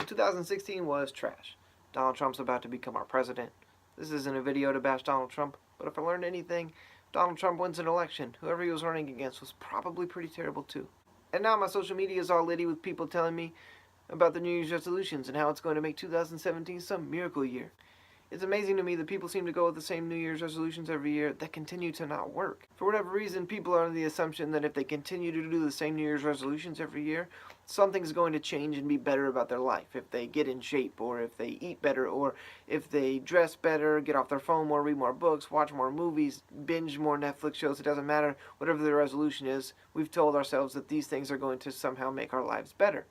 2016 was trash. Donald Trump's about to become our president. This isn't a video to bash Donald Trump, but if I learned anything, Donald Trump wins an election. Whoever he was running against was probably pretty terrible too. And now my social media is all litty with people telling me about the New Year's resolutions and how it's going to make 2017 some miracle year. It's amazing to me that people seem to go with the same New Year's resolutions every year that continue to not work. For whatever reason, people are under the assumption that if they continue to do the same New Year's resolutions every year, something's going to change and be better about their life. If they get in shape, or if they eat better, or if they dress better, get off their phone more, read more books, watch more movies, binge more Netflix shows, it doesn't matter. Whatever the resolution is, we've told ourselves that these things are going to somehow make our lives better.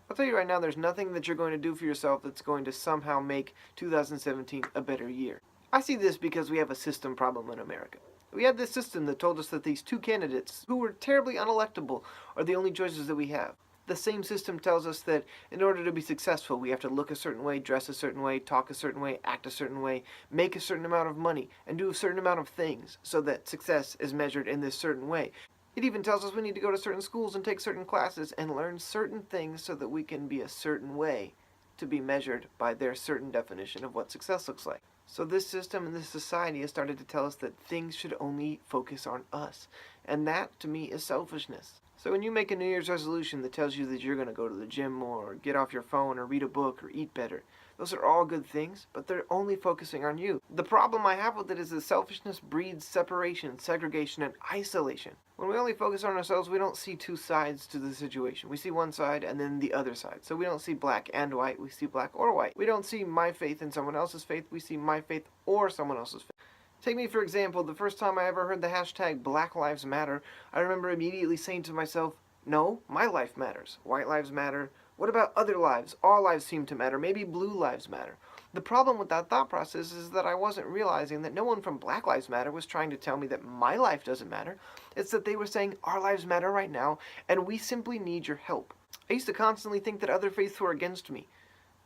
I'll tell you right now, there's nothing that you're going to do for yourself that's going to somehow make 2017 a better year. I see this because we have a system problem in America. We have this system that told us that these two candidates, who were terribly unelectable, are the only choices that we have. The same system tells us that in order to be successful, we have to look a certain way, dress a certain way, talk a certain way, act a certain way, make a certain amount of money, and do a certain amount of things so that success is measured in this certain way. It even tells us we need to go to certain schools and take certain classes and learn certain things so that we can be a certain way to be measured by their certain definition of what success looks like. So this system and this society has started to tell us that things should only focus on us. And that, to me, is selfishness. So when you make a New Year's resolution that tells you that you're going to go to the gym more, or get off your phone, or read a book, or eat better, those are all good things, but they're only focusing on you. The problem I have with it is that selfishness breeds separation, segregation, and isolation. When we only focus on ourselves, we don't see two sides to the situation. We see one side and then the other side. So we don't see black and white, we see black or white. We don't see my faith and someone else's faith, we see my faith or someone else's faith. Take me for example, the first time I ever heard the hashtag Black Lives Matter, I remember immediately saying to myself, no, my life matters. White lives matter. What about other lives? All lives seem to matter. Maybe blue lives matter. The problem with that thought process is that I wasn't realizing that no one from Black Lives Matter was trying to tell me that my life doesn't matter. It's that they were saying our lives matter right now, and we simply need your help. I used to constantly think that other faiths were against me.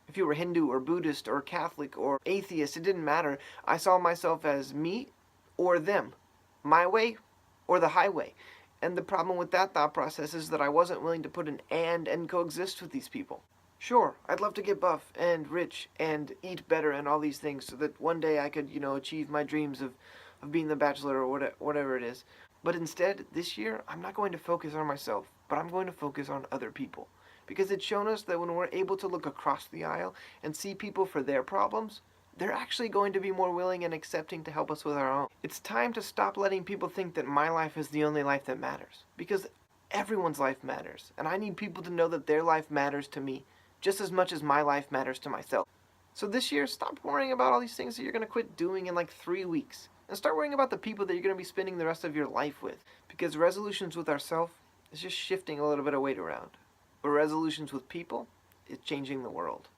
If you were Hindu or Buddhist or Catholic or atheist, it didn't matter. I saw myself as me or them, my way or the highway. And the problem with that thought process is that I wasn't willing to put an and coexist with these people. Sure, I'd love to get buff and rich and eat better and all these things so that one day I could, achieve my dreams of being the Bachelor or whatever it is. But instead, this year, I'm not going to focus on myself, but I'm going to focus on other people. Because it's shown us that when we're able to look across the aisle and see people for their problems, they're actually going to be more willing and accepting to help us with our own. It's time to stop letting people think that my life is the only life that matters. Because everyone's life matters. And I need people to know that their life matters to me just as much as my life matters to myself. So this year, stop worrying about all these things that you're going to quit doing in like 3 weeks. And start worrying about the people that you're going to be spending the rest of your life with. Because resolutions with ourselves is just shifting a little bit of weight around. But resolutions with people is changing the world.